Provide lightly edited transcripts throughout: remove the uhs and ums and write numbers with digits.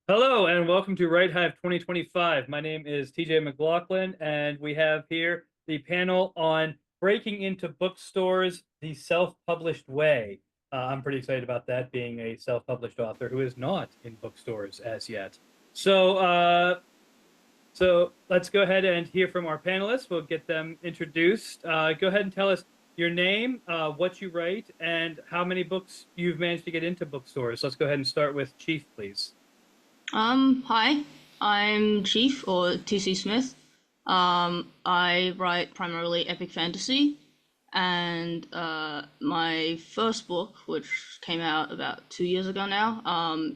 Hello and welcome to Write Hive 2025. My name is TJ McLaughlin, and we have here the panel on breaking into bookstores the self-published way. I'm pretty excited about that, being a self-published author who is not in bookstores as yet. So let's go ahead and hear from our panelists. We'll get them introduced. Go ahead and tell us your name, what you write, and how many books you've managed to get into bookstores. Let's go ahead and start with Chief, please. Hi, I'm Chief or TC Smith. I write primarily epic fantasy, and my first book, which came out about 2 years ago now,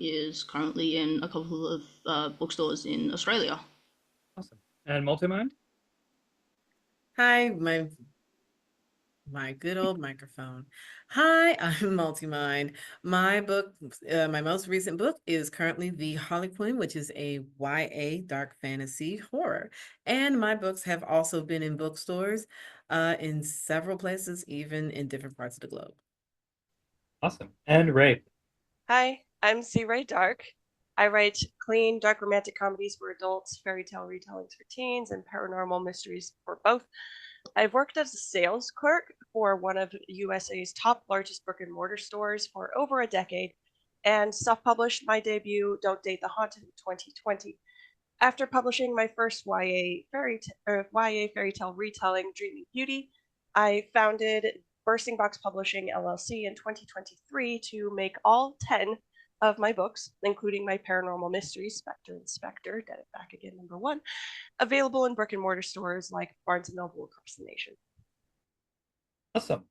is currently in a couple of bookstores in Australia. Awesome. And Multimind? Hi, my good old microphone. Hi, I'm Multimind. My most recent book is currently The Harlequin, which is a YA dark fantasy horror. And my books have also been in bookstores, in several places, even in different parts of the globe. Awesome. And Rae. Hi, I'm Rae D'Arc. I write clean, dark romantic comedies for adults, fairy tale retellings for teens, and paranormal mysteries for both. I've worked as a sales clerk for one of USA's top largest brick and mortar stores for over a decade and self-published my debut, Don't Date the Haunted, in 2020. After publishing my first YA fairy tale retelling, Dreaming Beauty, I founded Bursting Box Publishing LLC in 2023 to make all 10 of my books, including my paranormal mysteries, Spectre and Spectre, Dead It Back Again #1, available in brick and mortar stores like Barnes & Noble across the nation. Awesome.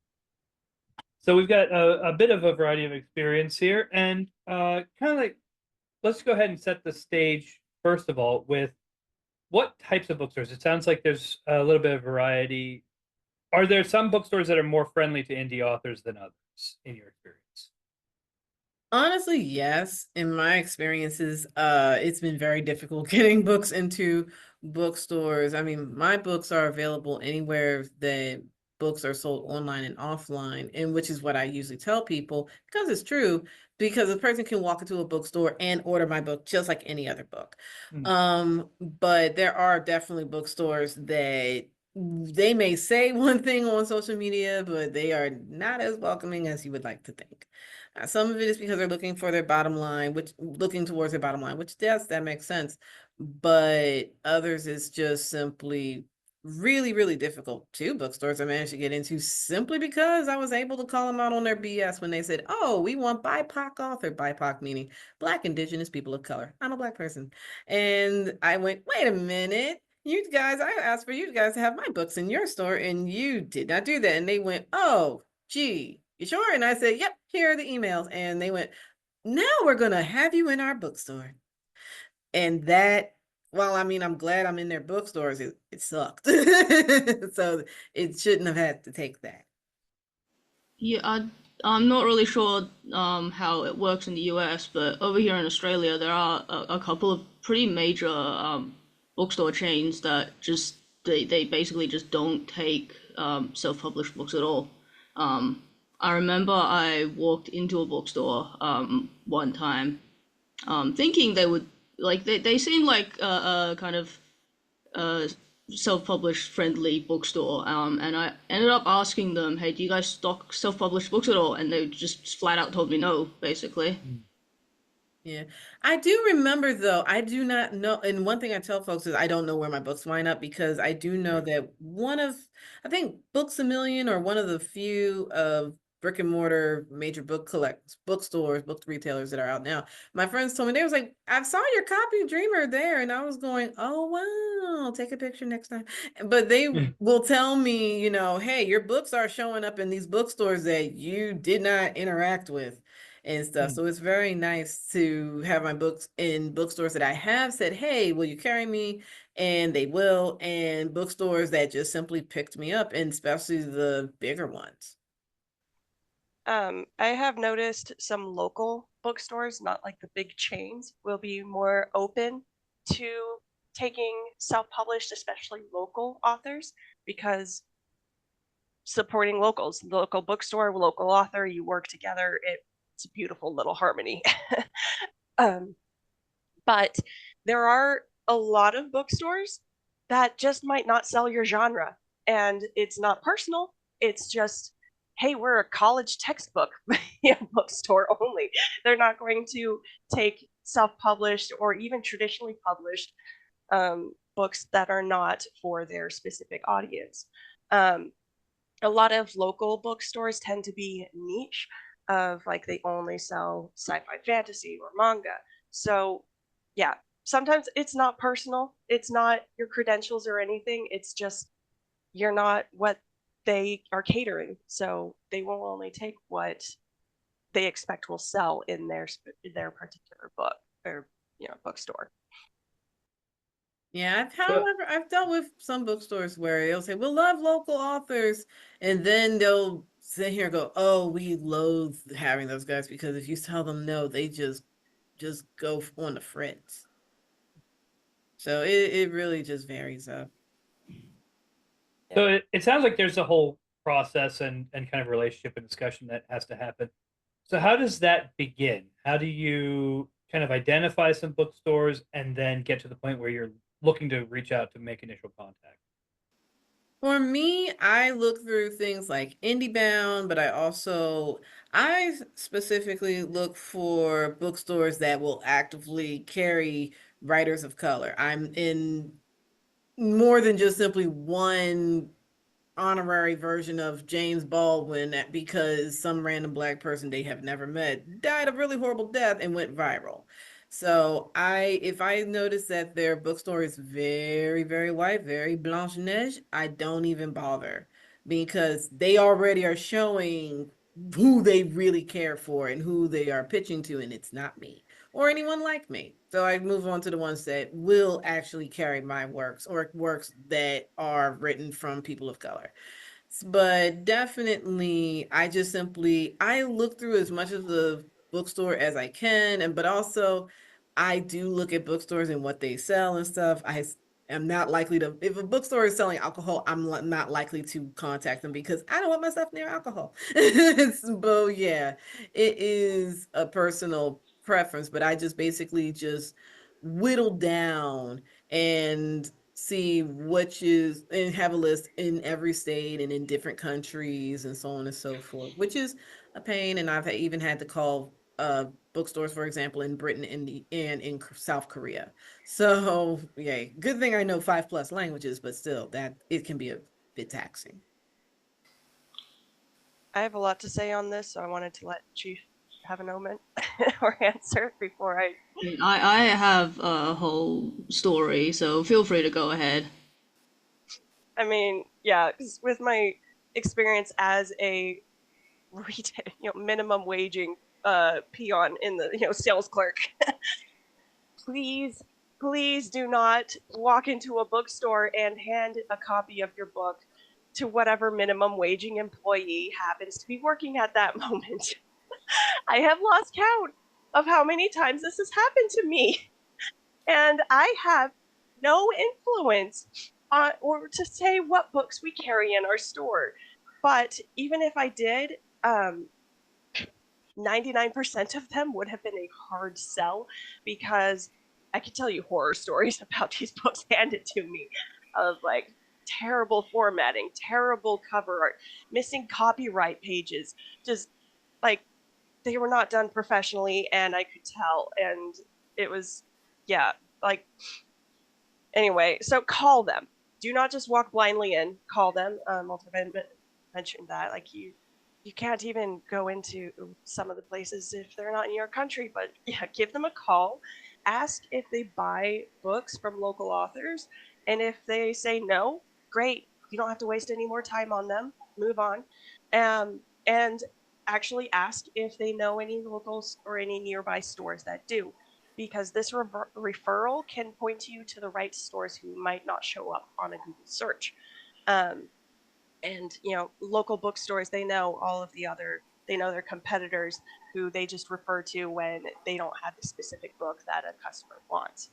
So we've got a bit of a variety of experience here, and let's go ahead and set the stage first of all with what types of bookstores. It sounds like there's a little bit of variety. Are there some bookstores that are more friendly to indie authors than others in your experience? Honestly, yes. In my experiences, it's been very difficult getting books into bookstores. I mean, my books are available anywhere that books are sold online and offline, and which is what I usually tell people because it's true, because a person can walk into a bookstore and order my book just like any other book. But there are definitely bookstores that they may say one thing on social media, but they are not as welcoming as you would like to think. Some of it is because they're looking for their bottom line, looking towards their bottom line, which yes, that makes sense. But others is just simply really, really difficult. Two bookstores I managed to get into simply because I was able to call them out on their BS when they said, "Oh, we want BIPOC author," BIPOC meaning Black, Indigenous, people of color. I'm a Black person. And I went, wait a minute. You guys, I asked for you guys to have my books in your store, and you did not do that. And they went, "Oh, gee, you sure?" And I said, "Yep, here are the emails." And they went, "Now we're going to have you in our bookstore." And that, well, I mean, I'm glad I'm in their bookstores. It sucked. So it shouldn't have had to take that. Yeah, I'm not really sure how it works in the US, but over here in Australia, there are a couple of pretty major bookstore chains that they basically just don't take self-published books at all. I remember I walked into a bookstore one time, thinking they would they seemed like a kind of self-published friendly bookstore, and I ended up asking them, "Hey, do you guys stock self-published books at all?" And they just flat out told me no, basically. Yeah, I do remember though. I do not know. And one thing I tell folks is I don't know where my books wind up, because I do know that I think Books a Million, or one of the few of brick and mortar major bookstores, book retailers that are out now. My friends told me, they was like, "I saw your copy of Dreamer there," and I was going, "Oh wow, take a picture next time." But they will tell me, "Hey, your books are showing up in these bookstores that you did not interact with." And stuff. So it's very nice to have my books in bookstores that I have said, "Hey, will you carry me?" And they will. And bookstores that just simply picked me up, and especially the bigger ones. I have noticed some local bookstores, not like the big chains, will be more open to taking self-published, especially local authors, because supporting locals, the local bookstore, local author, you work together. It's a beautiful little harmony. But there are a lot of bookstores that just might not sell your genre. And it's not personal. It's just, hey, we're a college textbook bookstore only. They're not going to take self-published or even traditionally published books that are not for their specific audience. A lot of local bookstores tend to be niche of like they only sell sci-fi fantasy or manga. So yeah, sometimes it's not personal. It's not your credentials or anything. It's just you're not what they are catering. So they will only take what they expect will sell in their particular book or bookstore. Yeah, So, however, I've dealt with some bookstores where they'll say, "We'll love local authors," and then they'll sit here and go, "Oh, we loathe having those guys because if you tell them no, they just go on the fritz." So it really just varies up. so it sounds like there's a whole process and kind of relationship and discussion that has to happen. So how does that begin? How do you kind of identify some bookstores and then get to the point where you're looking to reach out to make initial contact? For me, I look through things like IndieBound, but I specifically look for bookstores that will actively carry writers of color. I'm in more than just simply one honorary version of James Baldwin because some random black person they have never met died a really horrible death and went viral. So if I notice that their bookstore is very, very white, very blanche neige, I don't even bother because they already are showing who they really care for and who they are pitching to, and it's not me or anyone like me. So I move on to the ones that will actually carry my works or works that are written from people of color. But definitely, I look through as much of the bookstore as I can, but also I do look at bookstores and what they sell and stuff. I am not likely to, if a bookstore is selling alcohol, I'm not likely to contact them because I don't want my stuff near alcohol. But yeah, it is a personal preference, but I just basically just whittle down and see which is and have a list in every state and in different countries and so on and so forth, which is a pain. And I've even had to call bookstores, for example, in Britain and in South Korea. So yeah, good thing I know 5+ languages, but still that it can be a bit taxing. I have a lot to say on this, so I wanted to let Chief have a moment or answer before I. I have a whole story, so feel free to go ahead. I mean, yeah, 'cause with my experience as a retail, minimum waging peon in the sales clerk, please, please do not walk into a bookstore and hand a copy of your book to whatever minimum waging employee happens to be working at that moment. I have lost count of how many times this has happened to me. And I have no influence on or to say what books we carry in our store. But even if I did, 99% of them would have been a hard sell because I could tell you horror stories about these books handed to me of like terrible formatting, terrible cover art, missing copyright pages, just like they were not done professionally and I could tell. And it was, yeah, like, anyway, so call them. Do not just walk blindly in. Call them. Multimind mentioned that. Like you can't even go into some of the places if they're not in your country. But yeah, give them a call. Ask if they buy books from local authors, and if they say no, great. You don't have to waste any more time on them. Move on. And actually ask if they know any locals or any nearby stores that do, because this referral can point you to the right stores who might not show up on a Google search. And local bookstores, they know they know their competitors who they just refer to when they don't have the specific book that a customer wants.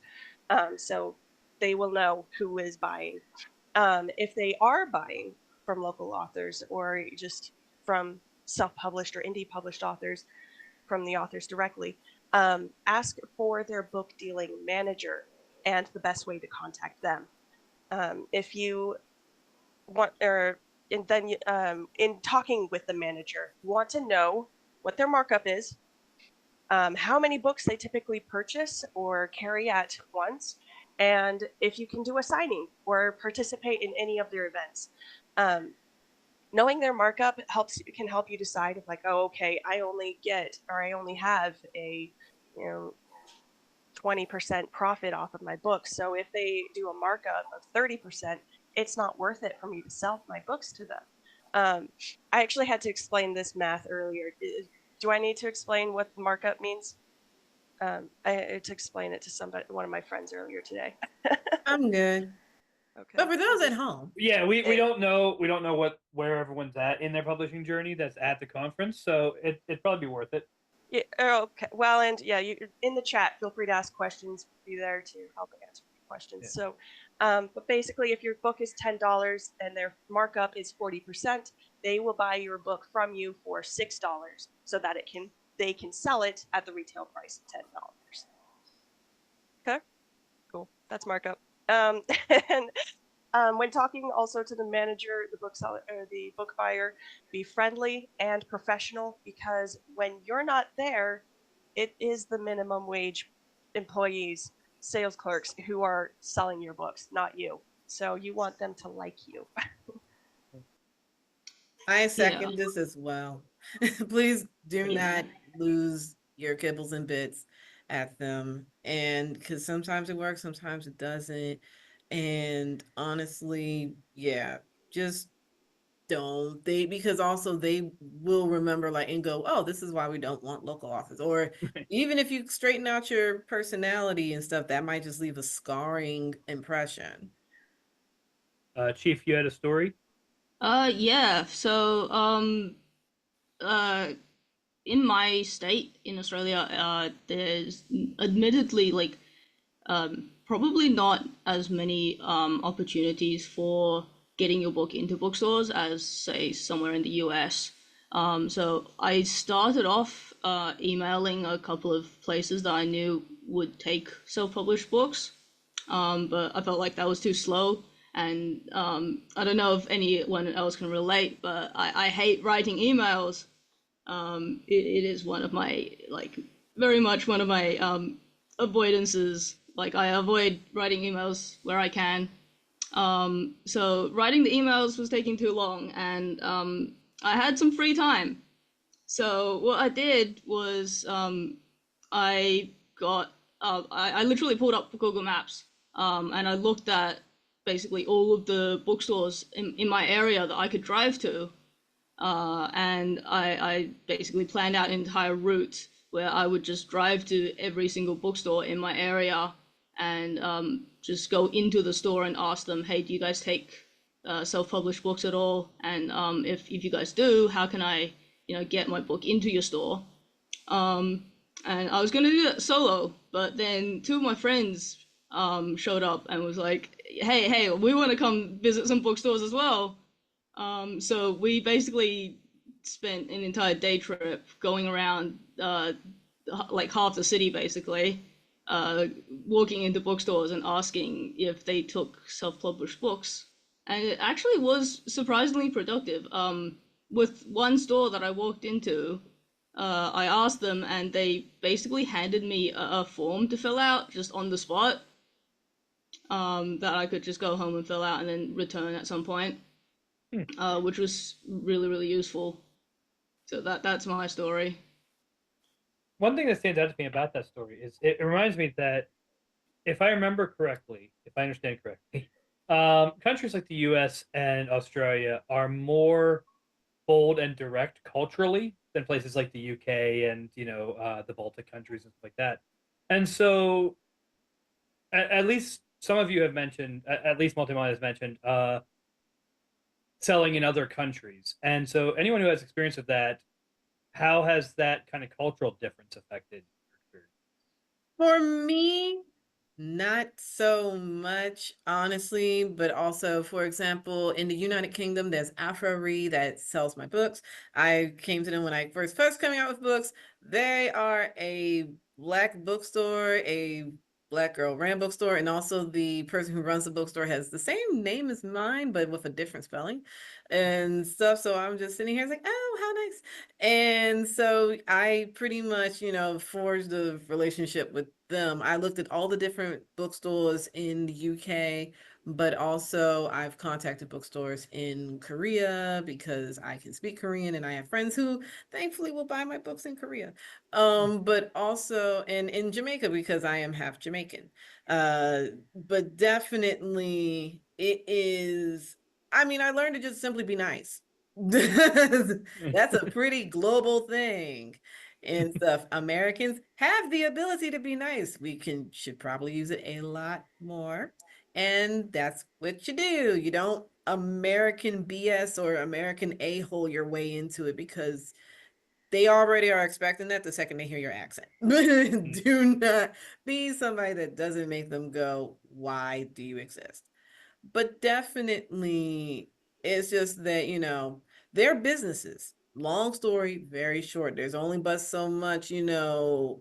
So they will know who is buying. If they are buying from local authors or just from self-published or indie published authors, from the authors directly, ask for their book dealing manager and the best way to contact them. If you want, or and then in talking with the manager, you want to know what their markup is, how many books they typically purchase or carry at once, and if you can do a signing or participate in any of their events. Knowing their markup can help you decide if, like, oh, okay, I only have a 20% profit off of my book. So if they do a markup of 30%, it's not worth it for me to sell my books to them. I actually had to explain this math earlier. Do I need to explain what the markup means? I had to explain it to one of my friends earlier today. I'm good. Okay. But for those at home, Yeah, we don't know where everyone's at in their publishing journey that's at the conference, so it'd probably be worth it. Yeah. Okay. Well, and yeah, you in the chat, feel free to ask questions. We'll be there to help answer questions. Yeah. So, but basically, if your book is $10 and their markup is 40%, they will buy your book from you for $6, so that they can sell it at the retail price of $10. Okay. Cool. That's markup. And when talking also to the manager, the bookseller, or the book buyer, be friendly and professional, because when you're not there, it is the minimum wage employees, sales clerks who are selling your books, not you. So you want them to like you. I second this as well. Please do Yeah. not lose your kibbles and bits at them. And because sometimes it works, sometimes it doesn't. And honestly, yeah, just don't because also they will remember like and go, oh, this is why we don't want local office. Or even if you straighten out your personality and stuff, that might just leave a scarring impression. Chief, you had a story? Yeah. So, in my state in Australia, there's admittedly like probably not as many opportunities for getting your book into bookstores as, say, somewhere in the US. So I started off emailing a couple of places that I knew would take self-published books, but I felt like that was too slow. And I don't know if anyone else can relate, but I hate writing emails. It is one of my, like, very much one of my avoidances. Like, I avoid writing emails where I can. So writing the emails was taking too long, and I had some free time. So what I did was I got I literally pulled up Google Maps, and I looked at basically all of the bookstores in my area that I could drive to, and I basically planned out an entire route where I would just drive to every single bookstore in my area and just go into the store and ask them, hey, do you guys take self-published books at all? And if you guys do, how can I get my book into your store? And I was going to do that solo, but then two of my friends showed up and was like, hey, we want to come visit some bookstores as well. So we basically spent an entire day trip going around like half the city, basically, walking into bookstores and asking if they took self-published books. And it actually was surprisingly productive. With one store that I walked into, I asked them, and they basically handed me a form to fill out just on the spot, that I could just go home and fill out and then return at some point. Which was really, really useful. So that's my story. One thing that stands out to me about that story is it reminds me that, if I remember correctly, if I understand correctly, countries like the US and Australia are more bold and direct culturally than places like the UK and the Baltic countries and stuff like that. And so, at least some of you have mentioned, at least Multimind has mentioned, selling in other countries. And so, anyone who has experience with that, how has that kind of cultural difference affected your experience? For me, not so much, honestly, but also, for example, in the United Kingdom, there's Afro that sells my books. I came to them when I first coming out with books. They are a Black bookstore, a Black girl ran bookstore, and also the person who runs the bookstore has the same name as mine, but with a different spelling and stuff. So I'm just sitting here like, oh, how nice. And so I pretty much, forged a relationship with them. I looked at all the different bookstores in the UK, but also I've contacted bookstores in Korea because I can speak Korean and I have friends who thankfully will buy my books in Korea. But also in Jamaica because I am half Jamaican. But definitely it is, I mean, I learned to just simply be nice. That's a pretty global thing and stuff. Americans have the ability to be nice. We should probably use it a lot more. And that's what you do. You don't American BS or American a-hole your way into it because they already are expecting that the second they hear your accent. Do not be somebody that doesn't make them go, why do you exist? But definitely, it's just that, they're businesses. Long story, very short. There's only but so much,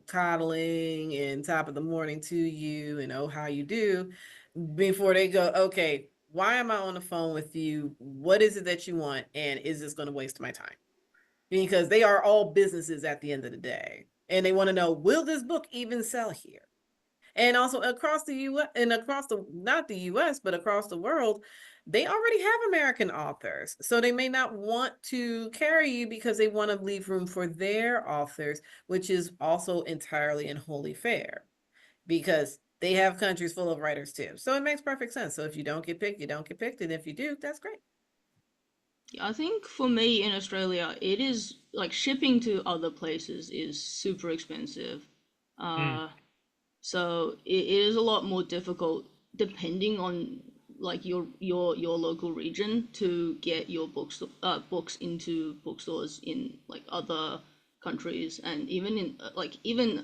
coddling and top of the morning to you and oh, how you do before they go, okay, why am I on the phone with you? What is it that you want? And is this going to waste my time? Because they are all businesses at the end of the day. And they want to know, will this book even sell here? And also across the US and across the, not the US, but across the world, they already have American authors. So they may not want to carry you because they want to leave room for their authors, which is also entirely and wholly fair because they have countries full of writers too. So it makes perfect sense. So if you don't get picked, you don't get picked. And if you do, that's great. I think for me in Australia, it is like shipping to other places is super expensive. Uh, so it is a lot more difficult depending on like your local region to get your books into bookstores in like other countries and even in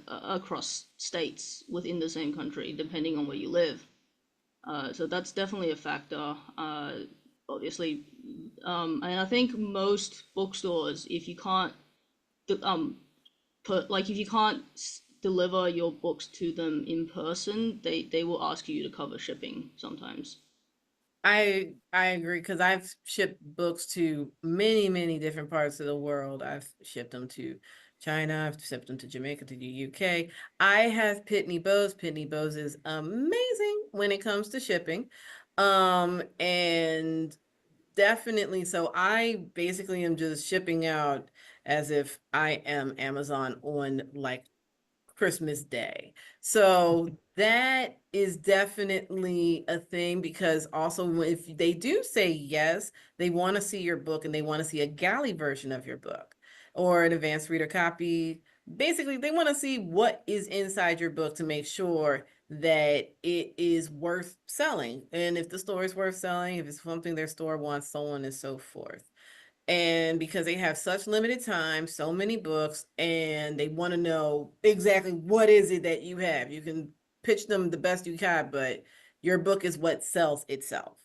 across states within the same country depending on where you live. So that's definitely a factor. Obviously, and I think most bookstores, if you can't if you can't deliver your books to them in person, they will ask you to cover shipping sometimes. I agree because I've shipped books to many, many different parts of the world. I've shipped them to China, I've shipped them to Jamaica, to the UK. I have Pitney Bowes. Pitney Bowes is amazing when it comes to shipping. And definitely, so I basically am just shipping out as if I am Amazon on like Christmas Day. So that is definitely a thing because also if they do say yes, they want to see your book and they want to see a galley version of your book or an advanced reader copy. Basically, they want to see what is inside your book to make sure that it is worth selling. And if the store is worth selling, if it's something their store wants, so on and so forth. And because they have such limited time, so many books, and they want to know exactly what is it that you have. You can pitch them the best you can, but your book is what sells itself.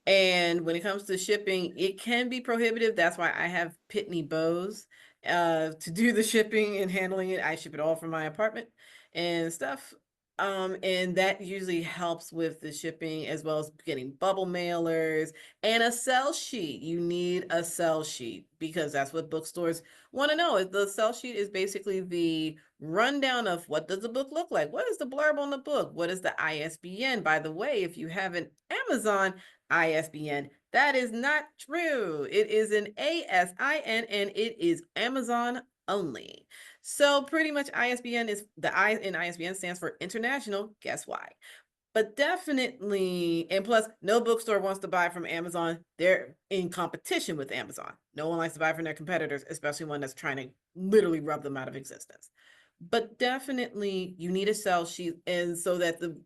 And when it comes to shipping, it can be prohibitive. That's why I have Pitney Bowes to do the shipping and handling it. I ship it all from my apartment and stuff. And that usually helps with the shipping as well as getting bubble mailers and a sell sheet. You need a sell sheet because that's what bookstores want to know. The sell sheet is basically the rundown of what does the book look like? What is the blurb on the book? What is the ISBN? By the way, if you have an Amazon ISBN, that is not true. It is an ASIN and it is Amazon only. So pretty much ISBN is the I in ISBN stands for international. Guess why? But definitely, and plus, no bookstore wants to buy from Amazon. They're in competition with Amazon. No one likes to buy from their competitors, especially one that's trying to literally rub them out of existence. But definitely, you need a sell sheet, and so that the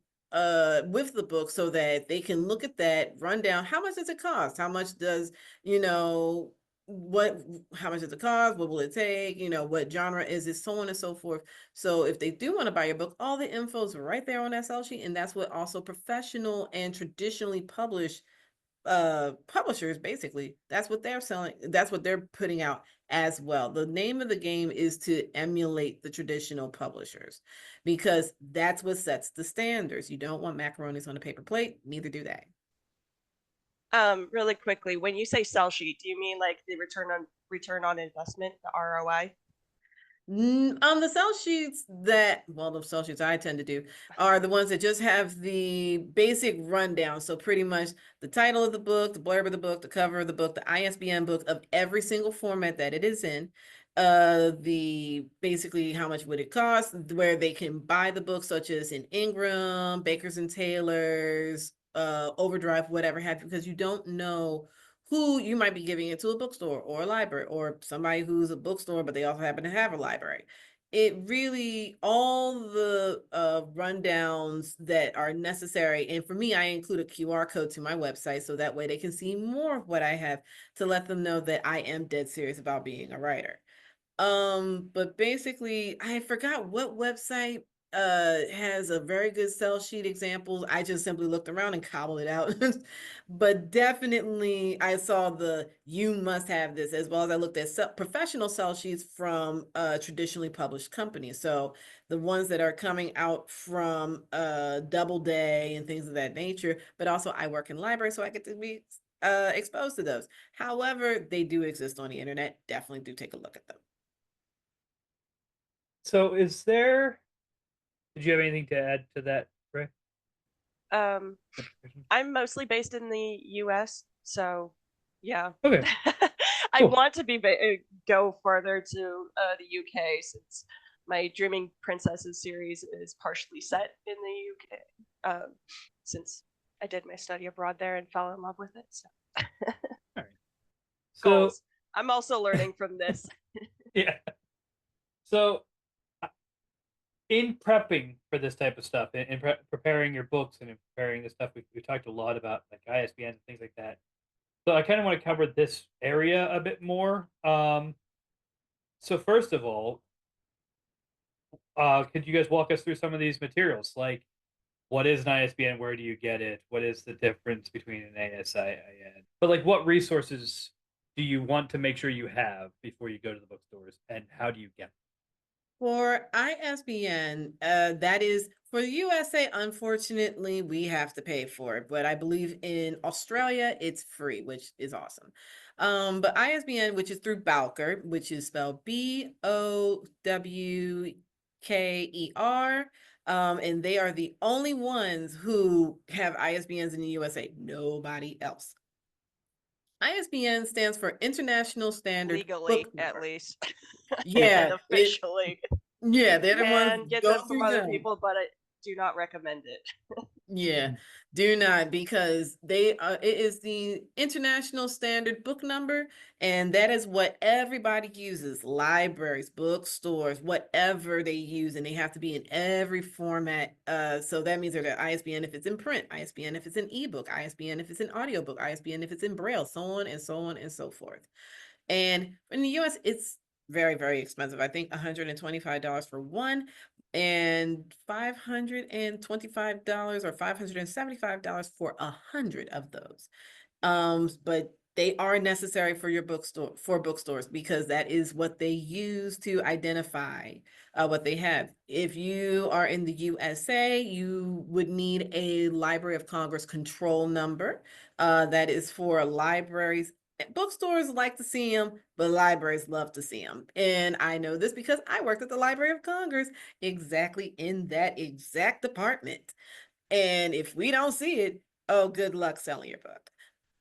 with the book, so that they can look at that rundown. How much does it cost? How much does you know? What how much does it cost, what will it take, what genre is it, so on and so forth. So if they do want to buy your book, all the info is right there on that sell sheet, and that's what also professional and traditionally published publishers, basically, that's what they're selling, that's what they're putting out as well. The name of the game is to emulate the traditional publishers, because that's what sets the standards. You don't want macaronis on a paper plate, neither do they. Really quickly, when you say sell sheet, do you mean like the return on investment, the ROI? The sell sheets that, well, the sell sheets I tend to do are the ones that just have the basic rundown. So pretty much the title of the book, the blurb of the book, the cover of the book, the ISBN book of every single format that it is in. The basically how much would it cost, where they can buy the book, such as in Ingram, Bakers and Taylors, Overdrive, whatever have you, because you don't know who you might be giving it to, a bookstore or a library or somebody who's a bookstore, but they also happen to have a library. It really, all the rundowns that are necessary. And for me, I include a QR code to my website, so that way they can see more of what I have, to let them know that I am dead serious about being a writer. But basically, I forgot what website has a very good sell sheet examples. I just simply looked around and cobbled it out. But definitely I saw the you must have this, as well as I looked at professional sell sheets from traditionally published companies. So the ones that are coming out from Doubleday and things of that nature. But also I work in library, so I get to be exposed to those. However, they do exist on the internet. Definitely do take a look at them. So did you have anything to add to that, Rae? Um, I'm mostly based in the US, so yeah. Okay. I Cool. want to go further to the UK, since my Dreaming Princesses series is partially set in the UK. Since I did my study abroad there and fell in love with it. So All right. So goals. I'm also learning from this. yeah. So in prepping for this type of stuff, in preparing your books and in preparing this stuff, we talked a lot about like ISBN and things like that. So I kind of want to cover this area a bit more. So first of all, could you guys walk us through some of these materials? Like, what is an ISBN? Where do you get it? What is the difference between an ASIN? But like, what resources do you want to make sure you have before you go to the bookstores, and how do you get them? For ISBN, that is for the USA, unfortunately, we have to pay for it. But I believe in Australia, it's free, which is awesome. But ISBN, which is through Bowker, which is spelled Bowker, and they are the only ones who have ISBNs in the USA, nobody else. ISBN stands for International Standard Legally, Book at Number. least. Yeah, And officially. yeah, they're the ones Can get go them from through other them. people, but I do not recommend it. Yeah, do not, because they it is the international standard book number, and that is what everybody uses. Libraries, bookstores, whatever they use, and they have to be in every format. So that means they're got ISBN if it's in print, ISBN if it's an ebook, ISBN if it's an audiobook, ISBN if it's in braille, so on and so on and so forth. And in the US, it's very, very expensive. I think $125 for one, and $525 or $575 for 100 of those. But they are necessary for your bookstore, for bookstores, because that is what they use to identify what they have. If you are in the USA, you would need a Library of Congress control number. That is for libraries. Bookstores like to see them, but libraries love to see them. And I know this because I worked at the Library of Congress, exactly in that exact department. And if we don't see it, oh, good luck selling your book.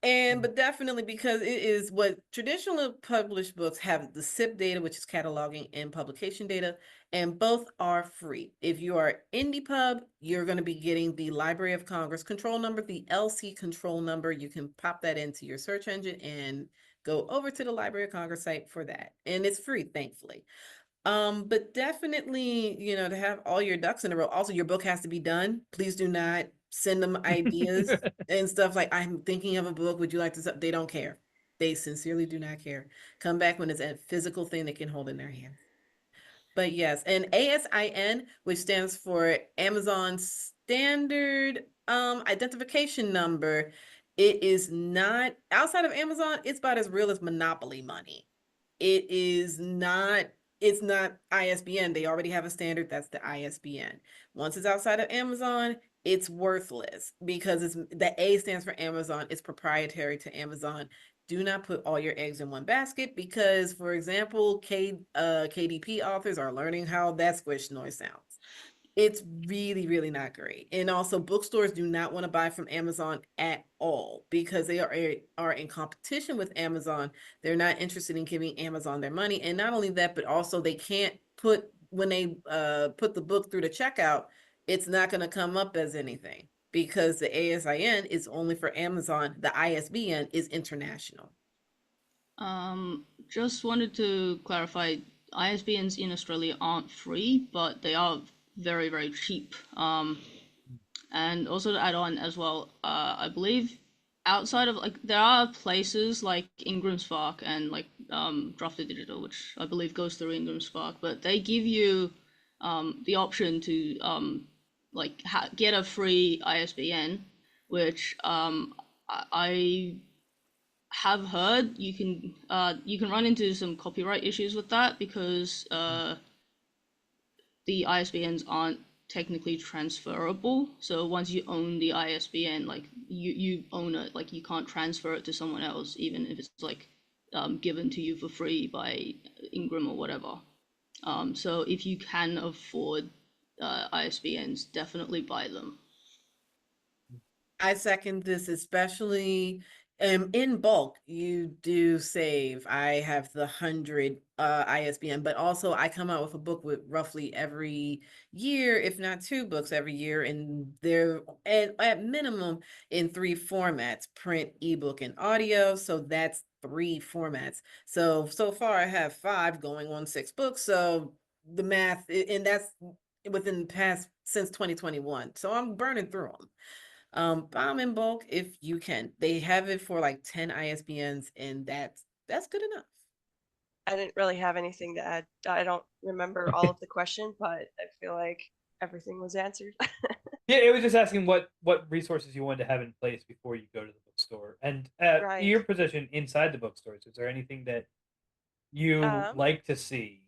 And but definitely, because it is what traditional published books have, the SIP data, which is cataloging and publication data, and both are free. If you are indie pub, you're going to be getting the Library of Congress control number, the LC control number. You can pop that into your search engine and go over to the Library of Congress site for that. And it's free, thankfully. But definitely, to have all your ducks in a row. Also, your book has to be done. Please do not send them ideas and stuff like, I'm thinking of a book. Would you like to? They don't care. They sincerely do not care. Come back when it's a physical thing they can hold in their hands. But yes, and ASIN, which stands for Amazon Standard Identification Number, It is not outside of Amazon, it's about as real as Monopoly money. It is not, it's not ISBN. They already have a standard, that's the ISBN. Once it's outside of Amazon, it's worthless because it's the A stands for Amazon, it's proprietary to Amazon. Do not put all your eggs in one basket because, for example, KDP authors are learning how that squish noise sounds. It's really, really not great. And also, bookstores do not want to buy from Amazon at all because they are in competition with Amazon. They're not interested in giving Amazon their money. And not only that, but also they can't put, when they put the book through the checkout, it's not going to come up as anything because the ASIN is only for Amazon. The ISBN is international. Just wanted to clarify, ISBNs in Australia aren't free, but they are very, very cheap. And also to add on as well, I believe outside of like there are places like Ingram Spark and like Drafted Digital, which I believe goes through Ingram Spark, but they give you the option to like get a free ISBN, which I have heard you can run into some copyright issues with that because the ISBNs aren't technically transferable. So once you own the ISBN, like you own it, like you can't transfer it to someone else, even if it's like given to you for free by Ingram or whatever. So if you can afford ISBNs, definitely buy them. I second this, especially in bulk. You do save. I have the 100 ISBN, but also I come out with a book with roughly every year, if not 2 books every year, and they're at minimum in 3 formats: print, ebook, and audio. So that's 3 formats. So far I have 5 going on 6 books. So the math, and that's within the past since 2021. So I'm burning through them. Buy them in bulk if you can. They have it for like 10 ISBNs, and that's good enough. I didn't really have anything to add. I don't remember all of the question, but I feel like everything was answered. Yeah, it was just asking what resources you wanted to have in place before you go to the bookstore, and Right. your position inside the bookstores. Is there anything that you Um, like to see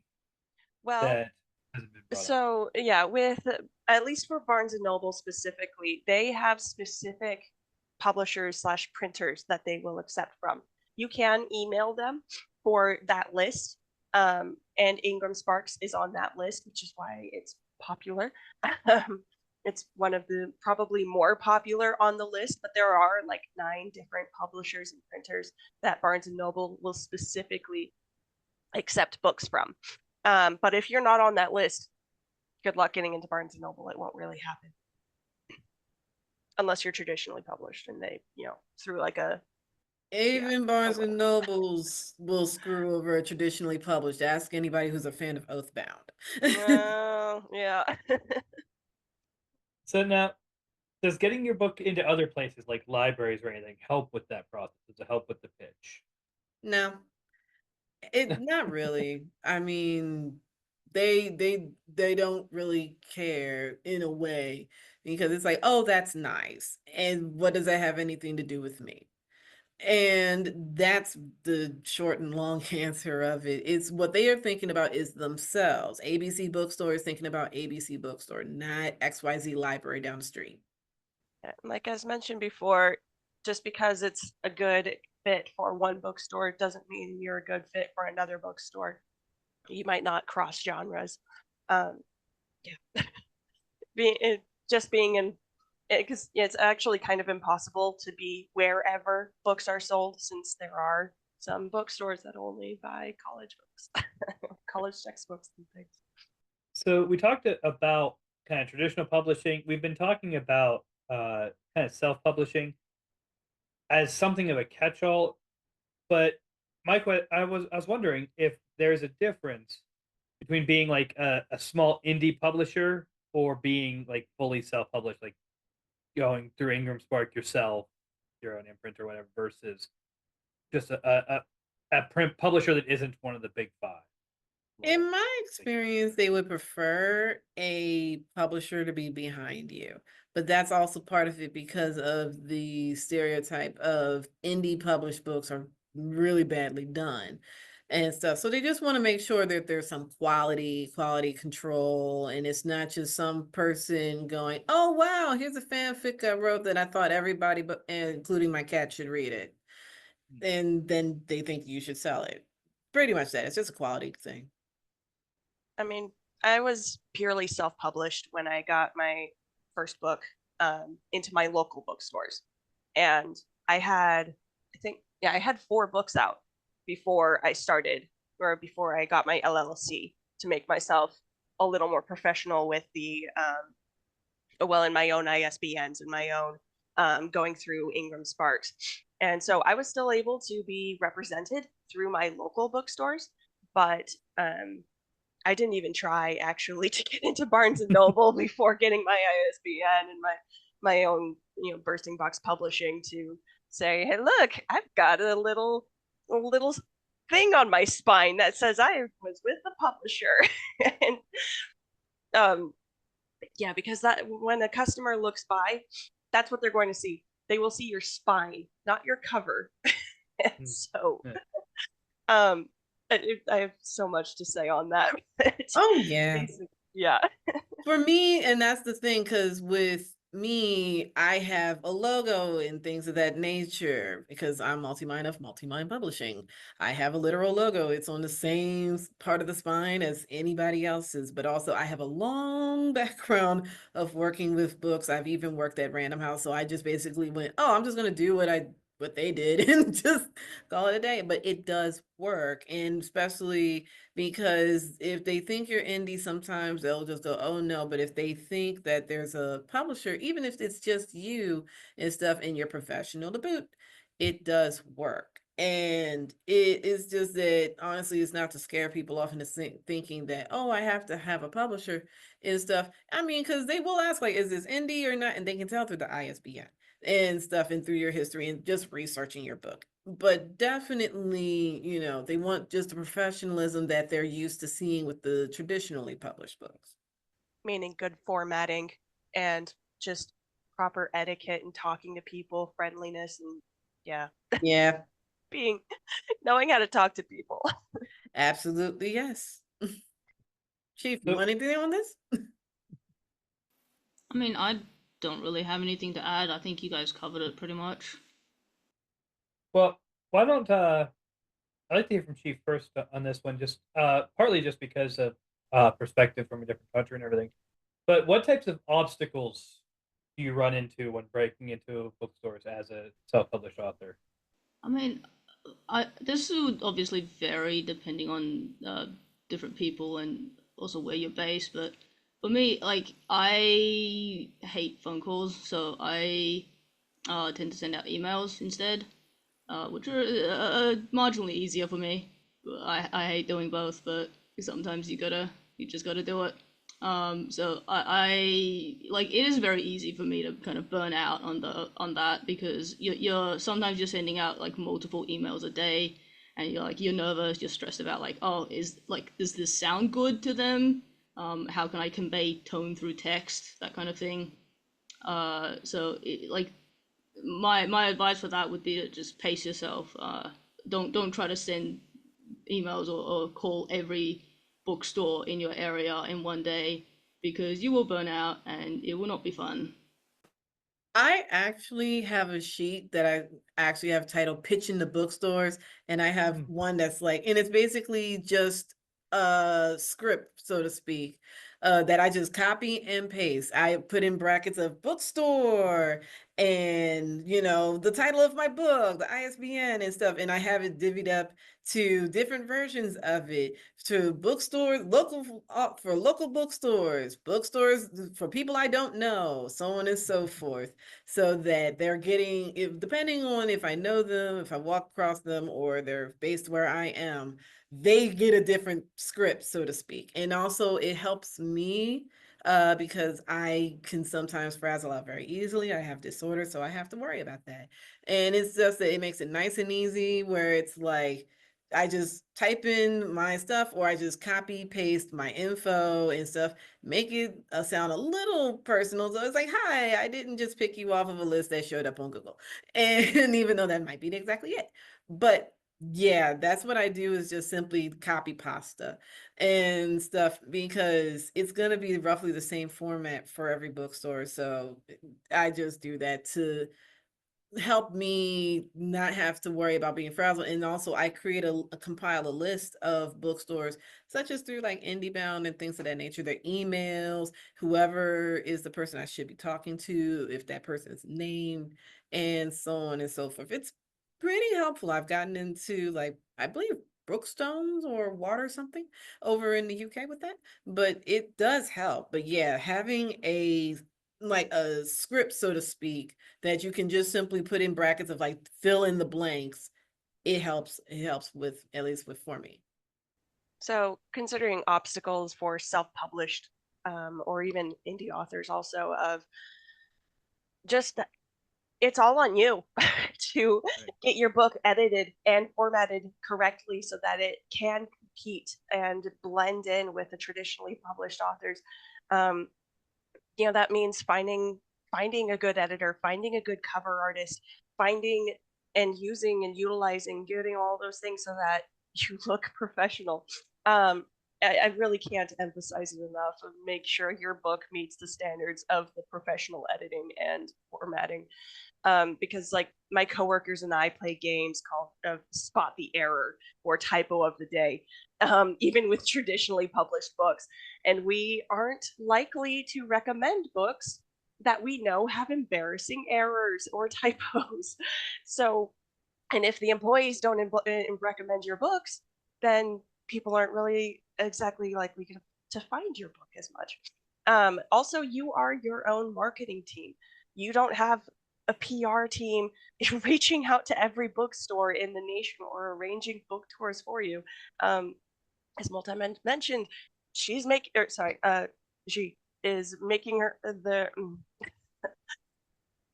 well, that hasn't been brought up? so yeah, with at least for Barnes and Noble specifically, they have specific publishers slash printers that they will accept from. You can email them for that list, and Ingram Sparks is on that list, which is why it's popular. It's one of the probably more popular on the list, but there are like 9 different publishers and printers that Barnes and Noble will specifically accept books from. But if you're not on that list, good luck getting into Barnes and Noble. It won't really happen unless you're traditionally published and they, through like a Even Barnes whatever. and Nobles will screw over a traditionally published. Ask anybody who's a fan of Oathbound. Yeah. So now, does getting your book into other places like libraries or anything help with that process? Does it help with the pitch? No, it not really. I mean, they don't really care in a way because it's like, oh, that's nice. And what does that have anything to do with me? And that's the short and long answer of it. It's what they are thinking about is themselves. ABC Bookstore is thinking about ABC Bookstore, not XYZ Library down the street. Like as mentioned before, just because it's a good fit for one bookstore doesn't mean you're a good fit for another bookstore. You might not cross genres. Um, yeah. Being in because it's actually kind of impossible to be wherever books are sold since there are some bookstores that only buy college books, college textbooks and things. So we talked about kind of traditional publishing. We've been talking about kind of self-publishing as something of a catch-all, but I was wondering if there's a difference between being like a small indie publisher or being like fully self-published, like going through Ingram Spark yourself, your own imprint or whatever, versus just a print publisher that isn't one of the big 5, In my experience, they would prefer a publisher to be behind you. But that's also part of it because of the stereotype of indie published books are really badly done and stuff. So they just want to make sure that there's some quality control, and it's not just some person going, "Oh wow, here's a fanfic I wrote that I thought everybody, but including my cat, should read it." And then they think you should sell it. Pretty much that. It's just a quality thing. I mean, I was purely self-published when I got my first book into my local bookstores, and I think, yeah, I had 4 books out before I started, or before I got my LLC to make myself a little more professional with the, well, in my own ISBNs and my own going through Ingram Sparks. And so I was still able to be represented through my local bookstores, but I didn't even try actually to get into Barnes and Noble before getting my ISBN and my own, bursting box publishing to say, hey, look, I've got a little thing on my spine that says I was with the publisher. And yeah, because that when a customer looks by, that's what they're going to see. They will see your spine, not your cover. And so Yeah. um I have so much to say on that. Oh yeah. Yeah. For me, and that's the thing, because with me, I have a logo and things of that nature because I'm Multimind of Multimind Publishing. I have a literal logo. It's on the same part of the spine as anybody else's, but also I have a long background of working with books. I've even worked at Random House, so I just basically went, oh, I'm just gonna do what they did and just call it a day. But it does work, and especially because if they think you're indie, sometimes they'll just go, oh no. But if they think that there's a publisher, even if it's just you and stuff and you're professional to boot, it does work. And it is just that honestly, it's not to scare people off into thinking that, oh, I have to have a publisher and stuff. I mean, because they will ask, like, is this indie or not? And they can tell through the ISBN and stuff and through your history and just researching your book. But definitely, they want just the professionalism that they're used to seeing with the traditionally published books. Meaning good formatting and just proper etiquette and talking to people, friendliness, and yeah, Yeah, being knowing how to talk to people. absolutely, yes. Chief, you So- want anything on this? I mean, I don't really have anything to add. I think you guys covered it pretty much. Well, why don't I'd like to hear from Chief first on this one, just partly just because of perspective from a different country and everything. But what types of obstacles do you run into when breaking into bookstores as a self-published author? I mean, this would obviously vary depending on different people and also where you're based. But for me, like, I hate phone calls, so I tend to send out emails instead, which are marginally easier for me. I hate doing both, but sometimes you just gotta do it. So I like, it is very easy for me to kind of burn out on that because you're sometimes you're sending out like multiple emails a day, and you're nervous, you're stressed about like, oh, does this sound good to them? How can I convey tone through text, that kind of thing. Like, my advice for that would be to just pace yourself. Don't try to send emails or call every bookstore in your area in one day, because you will burn out and it will not be fun. I actually have a sheet that I actually have titled Pitching the Bookstores, and I have one that's like, and it's basically just a script, so to speak, that I just copy and paste. I put in brackets of bookstore and, the title of my book, the ISBN and stuff, and I have it divvied up to different versions of it, to bookstores, for local bookstores for people I don't know, so on and so forth, so that they're getting, depending on if I know them, if I walk across them, or they're based where I am, they get a different script, so to speak. And also it helps me because I can sometimes frazzle out very easily. I have disorder, so I have to worry about that. And it's just that it makes it nice and easy where it's like, I just type in my stuff, or I just copy paste my info and stuff, make it sound a little personal. So it's like, hi, I didn't just pick you off of a list that showed up on Google. And even though that might be exactly it. But yeah, that's what I do, is just simply copy pasta and stuff, because it's going to be roughly the same format for every bookstore. So I just do that to help me not have to worry about being frazzled. And also I create compile a list of bookstores, such as through like IndieBound and things of that nature, their emails, whoever is the person I should be talking to, if that person is named, and so on and so forth. It's pretty helpful. I've gotten into, like, I believe Brookstones or Water something over in the UK with that, but it does help. But yeah, having like a script, so to speak, that you can just simply put in brackets of like fill in the blanks, it helps with, at least with, for me. So considering obstacles for self-published or even indie authors also, of just it's all on you to get your book edited and formatted correctly so that it can compete and blend in with the traditionally published authors. That means finding a good editor, finding a good cover artist, finding and using and utilizing, getting all those things so that you look professional. I really can't emphasize it enough. Make sure your book meets the standards of the professional editing and formatting. Because like my coworkers and I play games called Spot the Error or Typo of the Day, even with traditionally published books. And we aren't likely to recommend books that we know have embarrassing errors or typos. So, and if the employees don't recommend your books, then people aren't really exactly likely to find your book as much. Also, you are your own marketing team. You don't have a PR team reaching out to every bookstore in the nation or arranging book tours for you. As Multimind mentioned, she is making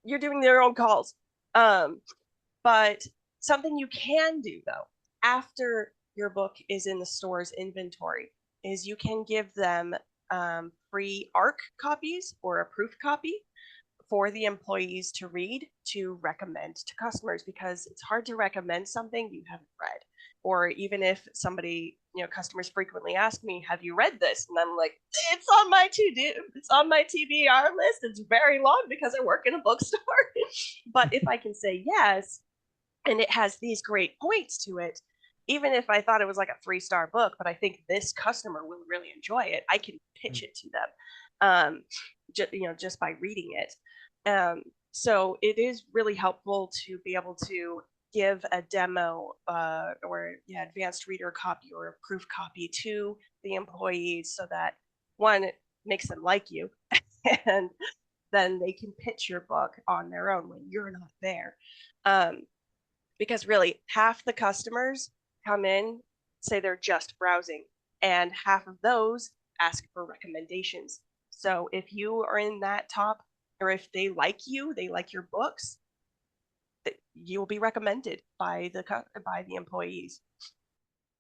you're doing their own calls. But something you can do though, after your book is in the store's inventory, is you can give them free ARC copies or a proof copy for the employees to read, to recommend to customers, because it's hard to recommend something you haven't read. Or even if somebody, customers frequently ask me, have you read this? And I'm like, it's on my to-do, it's on my TBR list. It's very long because I work in a bookstore. But if I can say yes, and it has these great points to it, even if I thought it was like a 3-star book, but I think this customer will really enjoy it, I can pitch it to them, just by reading it. So it is really helpful to be able to give a demo or advanced reader copy or a proof copy to the employees, so that one, it makes them like you, and then they can pitch your book on their own when you're not there. Because really, half the customers come in, say they're just browsing, and half of those ask for recommendations. So if you are in that top, or if they like you, they like your books, you will be recommended by the employees.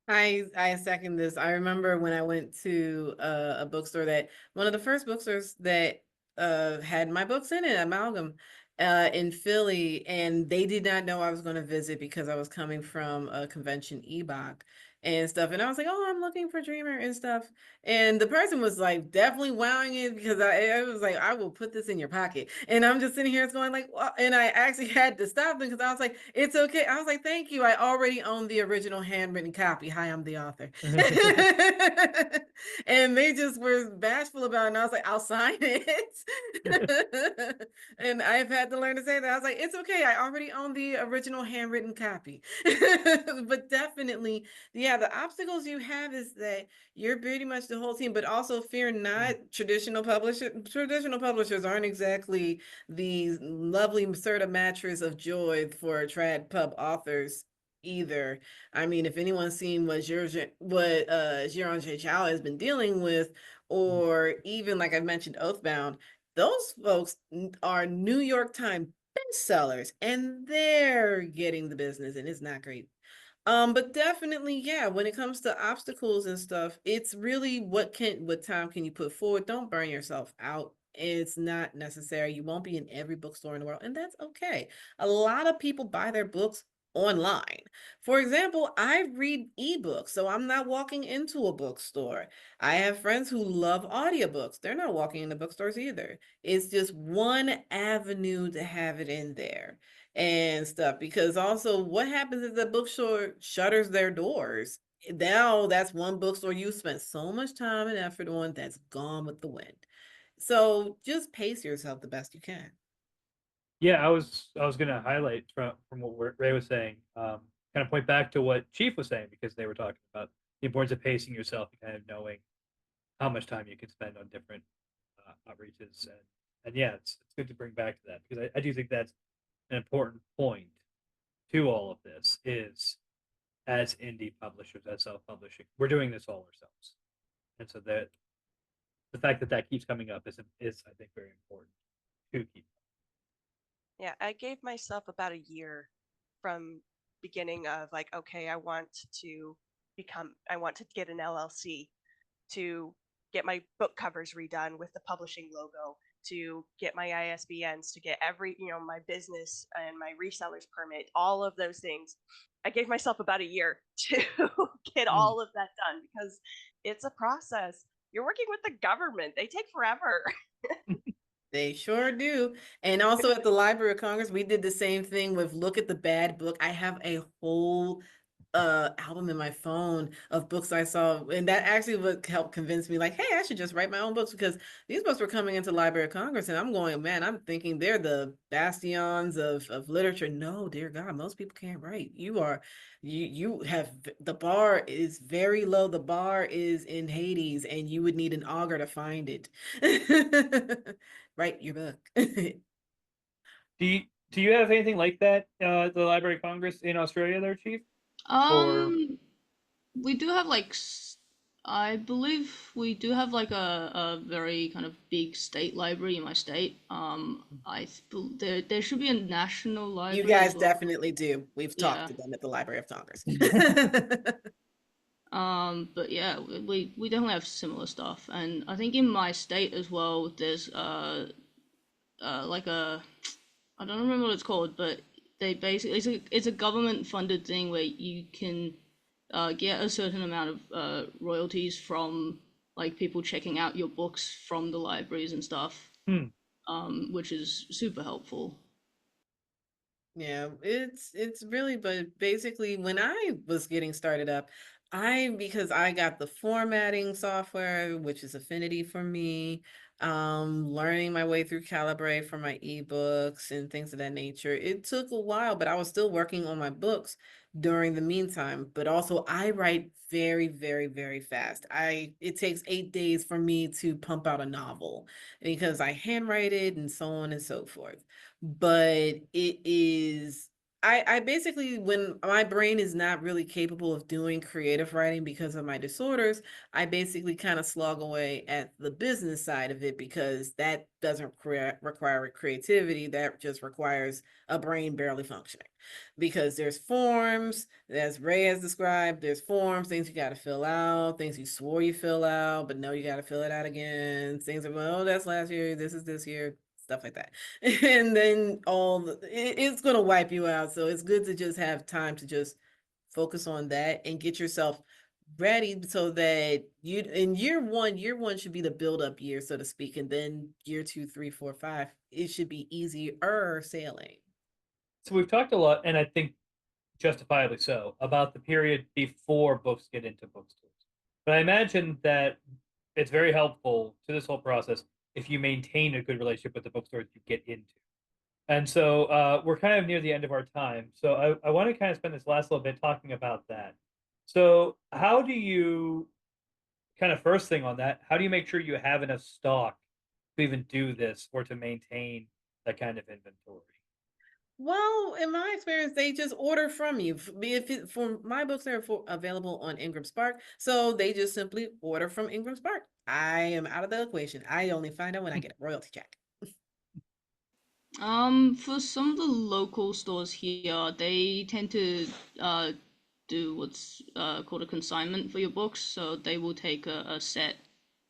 I second this. I remember when I went to a bookstore, that one of the first bookstores that had my books in it, Amalgam, in Philly, and they did not know I was going to visit because I was coming from a convention, EBOC and stuff. And I was like, oh, I'm looking for Dreamer and stuff. And the person was like definitely wowing it, because I was like, I will put this in your pocket. And I'm just sitting here going like, well, and I actually had to stop them because I was like, it's okay. I was like, thank you. I already own the original handwritten copy. Hi, I'm the author. And they just were bashful about it. And I was like, I'll sign it. And I've had to learn to say that. I was like, it's okay. I already own the original handwritten copy. But definitely, yeah, the obstacles you have is that you're pretty much the whole team, but also fear not, traditional publishers aren't exactly the lovely sort of mattress of joy for trad pub authors either. I mean, if anyone's seen what Jiron Chao has been dealing with, or even like I mentioned, Oathbound, those folks are New York Times bestsellers, and they're getting the business, and it's not great. But definitely, yeah, when it comes to obstacles and stuff, it's really what time can you put forward? Don't burn yourself out. It's not necessary. You won't be in every bookstore in the world, and that's okay. A lot of people buy their books online. For example, I read ebooks, so I'm not walking into a bookstore. I have friends who love audiobooks. They're not walking into bookstores either. It's just one avenue to have it in there and stuff. Because also, what happens if the bookstore shutters their doors? Now that's one bookstore you spent so much time and effort on that's gone with the wind. So just pace yourself the best you can. Yeah, I was going to highlight from what Ray was saying, kind of point back to what Chief was saying, because they were talking about the importance of pacing yourself and kind of knowing how much time you can spend on different outreaches, and yeah, it's good to bring back to that, because I do think that's an important point to all of this is, as indie publishers, as self-publishing, we're doing this all ourselves, and so that the fact that that keeps coming up is I think very important to keep. Yeah, I gave myself about a year from beginning of like, okay, I want to get an LLC, to get my book covers redone with the publishing logo, to get my ISBNs, to get my business and my resellers permit, all of those things. I gave myself about a year to get all of that done, because it's a process. You're working with the government. They take forever. They sure do. And also at the Library of Congress, we did the same thing with Look at the Bad Book. I have a whole album in my phone of books I saw, and that actually would help convince me, like, hey, I should just write my own books, because these books were coming into Library of Congress and I'm going, man, I'm thinking they're the bastions of literature. No, dear God, most people can't write. You have, the bar is very low. The bar is in Hades and you would need an auger to find it. Write your book. Do you have anything like that at the Library of Congress in Australia there, Chief? Or We do have I believe we do have like a very kind of big state library in my state. There should be a national library. You guys as well. definitely do. We've talked Yeah. to them at the Library of Congress. But yeah, we definitely have similar stuff, and I think in my state as well, there's like a, I don't remember what it's called, but they basically it's a government funded thing where you can get a certain amount of royalties from like people checking out your books from the libraries and stuff, which is super helpful. Yeah, it's really, but basically when I was getting started up, because I got the formatting software, which is Affinity for me, learning my way through Calibre for my ebooks and things of that nature. It took a while, but I was still working on my books during the meantime. But also I write very, very, very fast. It takes 8 days for me to pump out a novel because I handwrite it and so on and so forth. But it is, I basically, when my brain is not really capable of doing creative writing because of my disorders, I basically kind of slog away at the business side of it, because that doesn't require creativity. That just requires a brain barely functioning, because there's forms, as Ray has described, there's forms, things you got to fill out, things you swore you fill out, but no, you got to fill it out again. Things are, well, that's last year, this is this year, stuff like that. And then it's going to wipe you out. So it's good to just have time to just focus on that and get yourself ready, so that you, in year one should be the build up year, so to speak. And then year 2, 3, 4, 5, it should be easier sailing. So we've talked a lot, and I think justifiably so, about the period before books get into bookstores. But I imagine that it's very helpful to this whole process if you maintain a good relationship with the bookstores you get into. And so we're kind of near the end of our time. So I want to kind of spend this last little bit talking about that. So how do you, kind of first thing on that, how do you make sure you have enough stock to even do this or to maintain that kind of inventory? Well, in my experience, they just order from you. For my books, are available on Ingram Spark, so they just simply order from Ingram Spark. I am out of the equation. I only find out when I get a royalty check. For some of the local stores here, they tend to do what's called a consignment for your books. So they will take a set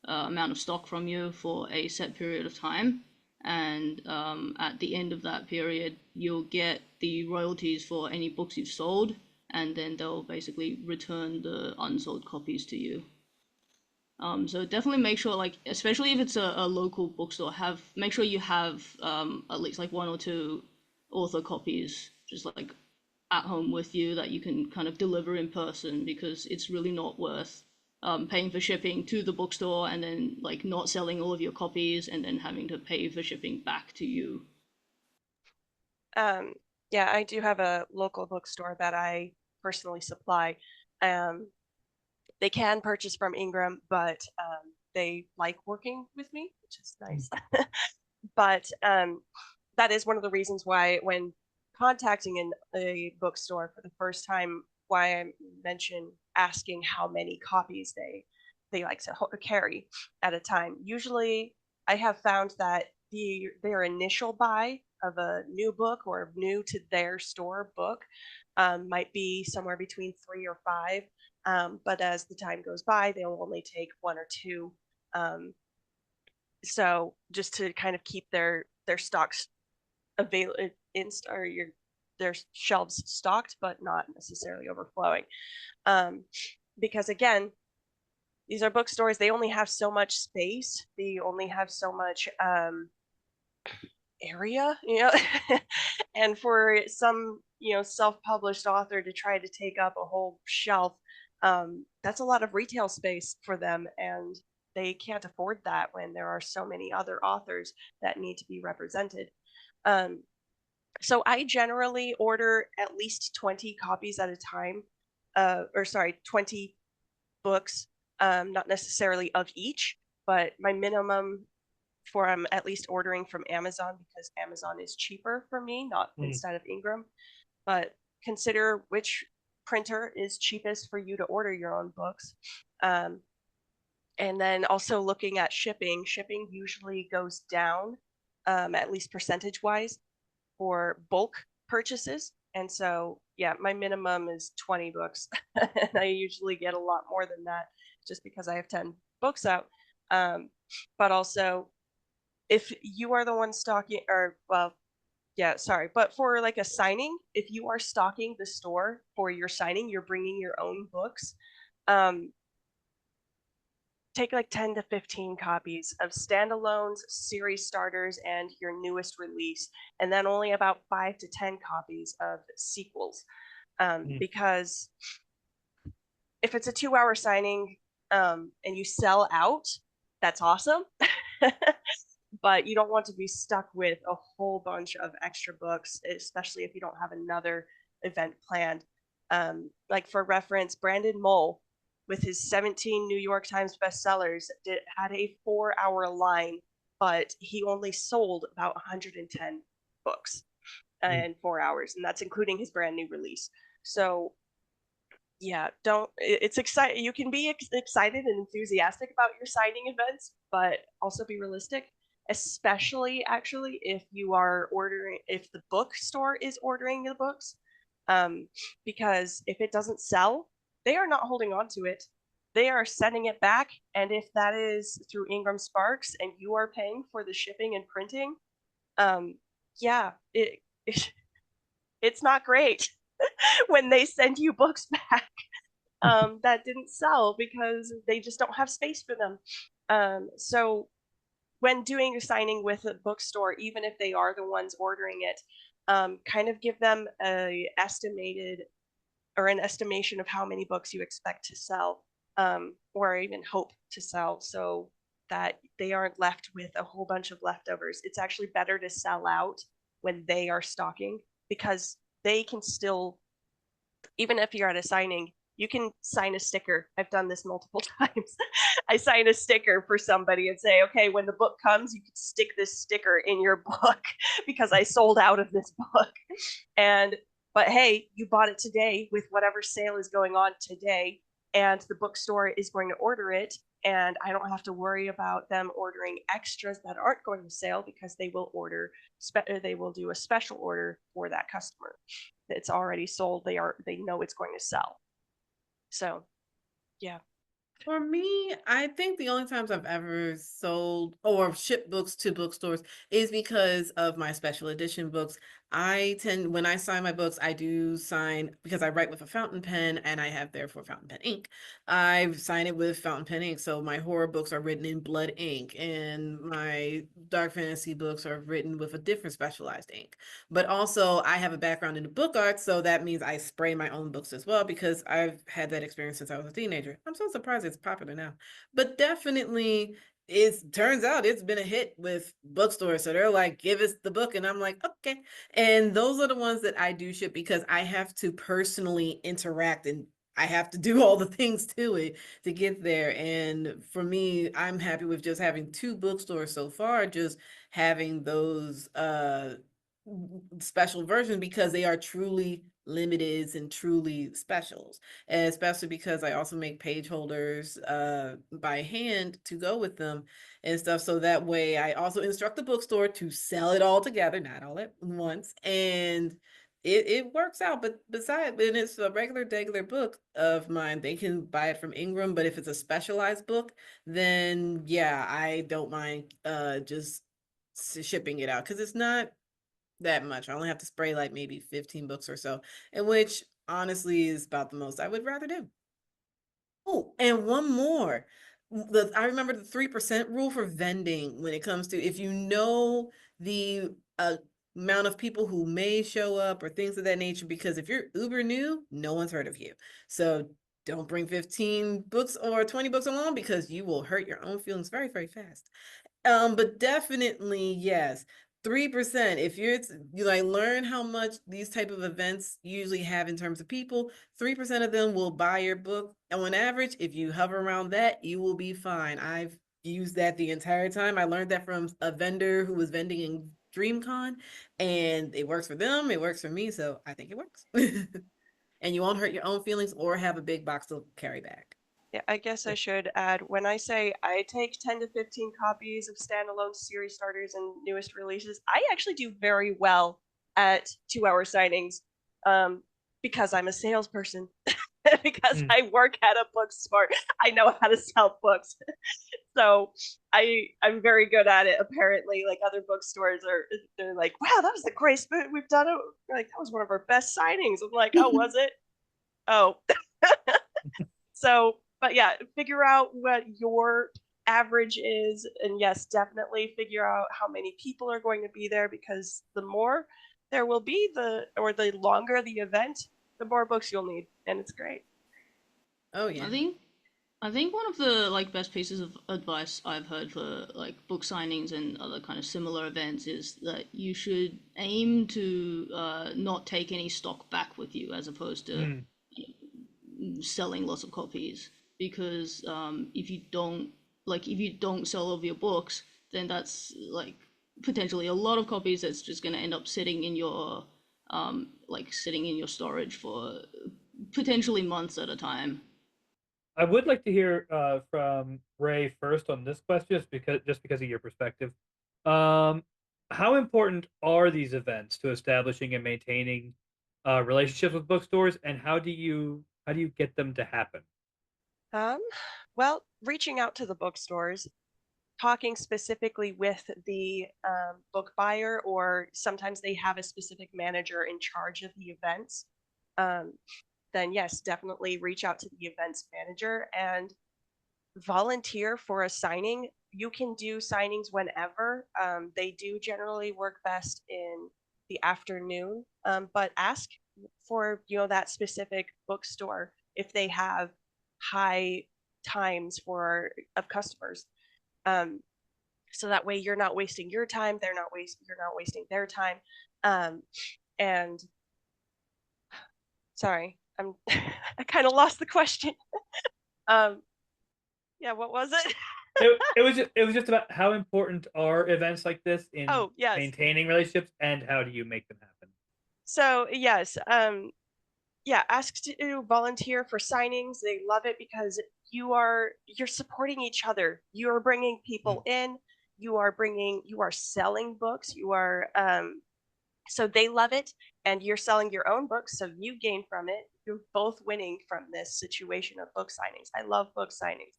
amount of stock from you for a set period of time. And at the end of that period, you'll get the royalties for any books you've sold, and then they'll basically return the unsold copies to you. So definitely make sure, like, especially if it's a local bookstore, make sure you have at least like 1 or 2 author copies just like at home with you that you can kind of deliver in person, because it's really not worth paying for shipping to the bookstore and then like not selling all of your copies and then having to pay for shipping back to you. Yeah, I do have a local bookstore that I personally supply. They can purchase from Ingram, but they like working with me, which is nice. But that is one of the reasons why, when contacting a bookstore for the first time, why I mention asking how many copies they like to carry at a time. Usually, I have found that their initial buy of a new book or new to their store book might be somewhere between 3 or 5. But as the time goes by, they'll only take 1 or 2. So just to kind of keep their stocks available their shelves stocked, but not necessarily overflowing. Because again, these are bookstores. They only have so much space. They only have so much area, and for some, self-published author to try to take up a whole shelf, that's a lot of retail space for them, and they can't afford that when there are so many other authors that need to be represented. So I generally order at least 20 copies at a time, 20 books, not necessarily of each, but my minimum for I'm at least ordering from Amazon, because Amazon is cheaper for me, not instead of Ingram. But consider which printer is cheapest for you to order your own books. And then also looking at shipping. Shipping usually goes down, at least percentage wise, for bulk purchases. And so, yeah, my minimum is 20 books. And I usually get a lot more than that just because I have 10 books out. But also, if you are the one stocking, but for like a signing, if you are stocking the store for your signing, you're bringing your own books, take like 10 to 15 copies of standalones, series starters, and your newest release, and then only about 5 to 10 copies of sequels. Because if it's a 2-hour signing and you sell out, that's awesome. But you don't want to be stuck with a whole bunch of extra books, especially if you don't have another event planned. Like for reference, Brandon Mull, with his 17 New York Times bestsellers, had a 4-hour line, but he only sold about 110 books in 4 hours, and that's including his brand new release. So yeah, it's exciting. You can be excited and enthusiastic about your signing events, but also be realistic, especially actually if the bookstore is ordering the books, because if it doesn't sell, they are not holding on to it. They are sending it back, and if that is through Ingram Sparks and you are paying for the shipping and printing, it's not great when they send you books back that didn't sell because they just don't have space for them. So when doing a signing with a bookstore, even if they are the ones ordering it, kind of give them an estimation of how many books you expect to sell, or even hope to sell, so that they aren't left with a whole bunch of leftovers. It's actually better to sell out when they are stocking, because they can still, even if you're at a signing, you can sign a sticker. I've done this multiple times. I sign a sticker for somebody and say, okay, when the book comes, you can stick this sticker in your book because I sold out of this book. But hey, you bought it today with whatever sale is going on today, and the bookstore is going to order it, and I don't have to worry about them ordering extras that aren't going to sale, because they will do a special order for that customer. It's already sold. They know it's going to sell. So, yeah. For me, I think the only times I've ever sold or shipped books to bookstores is because of my special edition books. When I sign my books, I do sign because I write with a fountain pen and I have therefore fountain pen ink. I sign it with fountain pen ink. So my horror books are written in blood ink and my dark fantasy books are written with a different specialized ink. But also, I have a background in the book art, so that means I spray my own books as well because I've had that experience since I was a teenager. I'm so surprised it's popular now. But definitely, it turns out it's been a hit with bookstores. So they're like, give us the book. And I'm like, okay. And those are the ones that I do ship because I have to personally interact and I have to do all the things to it to get there. And for me, I'm happy with just having 2 bookstores so far, just having those special versions because they are truly limiteds and truly specials, and especially because I also make page holders by hand to go with them and stuff, so that way I also instruct the bookstore to sell it all together, not all at once, and it works out. But besides, when it's a regular book of mine, they can buy it from Ingram, but if it's a specialized book, then yeah, I don't mind just shipping it out because it's not that much. I only have to spray like maybe 15 books or so, and which honestly is about the most I would rather do. Oh, and one more. I remember the 3% rule for vending when it comes to if you know the amount of people who may show up or things of that nature, because if you're uber new, no one's heard of you. So don't bring 15 books or 20 books along because you will hurt your own feelings very, very fast. But definitely, yes. 3%. If you like learn how much these type of events usually have in terms of people, 3% of them will buy your book. And on average, if you hover around that, you will be fine. I've used that the entire time. I learned that from a vendor who was vending in DreamCon, and it works for them, it works for me, so I think it works. And you won't hurt your own feelings or have a big box to carry back. Yeah, I guess I should add, when I say I take 10 to 15 copies of standalone series starters and newest releases, I actually do very well at 2-hour signings, because I'm a salesperson. Because I work at a bookstore. I know how to sell books. So I'm very good at it. Apparently, like other bookstores they're like, wow, that was the greatest book we've done. Like, that was one of our best signings. I'm like, oh, was it? Oh. So, but yeah, figure out what your average is. And yes, definitely figure out how many people are going to be there, because the more there will be, the longer the event, the more books you'll need. And it's great. Oh yeah. I think one of the like best pieces of advice I've heard for like book signings and other kind of similar events is that you should aim to not take any stock back with you, as opposed to selling lots of copies, because if you don't sell all of your books, then that's like potentially a lot of copies that's just going to end up sitting in your sitting in your storage for potentially months at a time. I would like to hear from Ray first on this question, just because of your perspective. How important are these events to establishing and maintaining relationships with bookstores, and how do you get them to happen? Well, reaching out to the bookstores, talking specifically with the book buyer, or sometimes they have a specific manager in charge of the events. Then yes, definitely reach out to the events manager and volunteer for a signing. You can do signings whenever. They do generally work best in the afternoon, but ask for that specific bookstore if they have high times of customers. So that way you're not wasting your time, you're not wasting their time. And sorry, I kind of lost the question. Yeah, what was it? It was just about how important are events like this in yes, maintaining relationships, and how do you make them happen? So yes, ask to volunteer for signings. They love it because you're supporting each other. You are bringing people in. You are selling books. So they love it, and you're selling your own books, so you gain from it. you're both winning from this situation of book signings. I love book signings.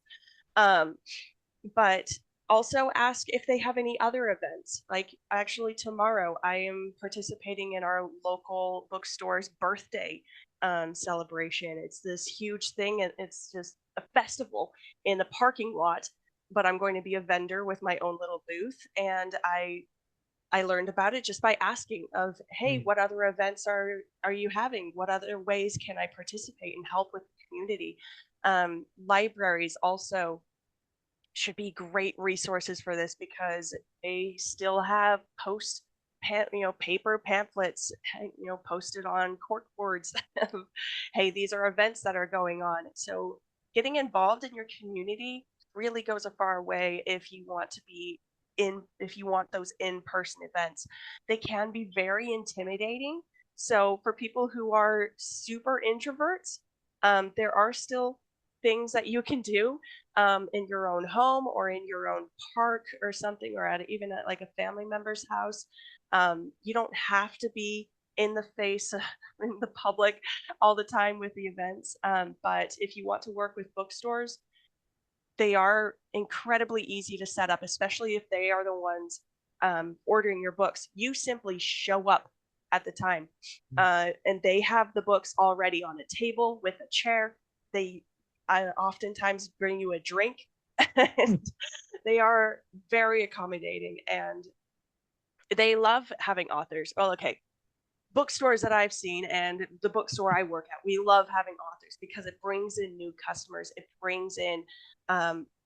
But also ask if they have any other events. Like actually tomorrow, I am participating in our local bookstore's birthday celebration. It's this huge thing, and it's just a festival in the parking lot. But I'm going to be a vendor with my own little booth, and I learned about it just by asking of, hey, what other events are you having? What other ways can I participate and help with the community? Libraries also should be great resources for this because they still have paper pamphlets, posted on cork boards. Hey, these are events that are going on. So getting involved in your community really goes a far way if you want to be if you want those in-person events. They can be very intimidating. So for people who are super introverts, there are still things that you can do in your own home or in your own park or something, or even at like a family member's house. You don't have to be in the face in the public all the time with the events. But if you want to work with bookstores, they are incredibly easy to set up, especially if they are the ones ordering your books. You simply show up at the time, and they have the books already on a table with a chair. They oftentimes bring you a drink, and they are very accommodating, and they love having authors. Well, okay, bookstores that I've seen and the bookstore I work at, we love having authors because it brings in new customers. It brings in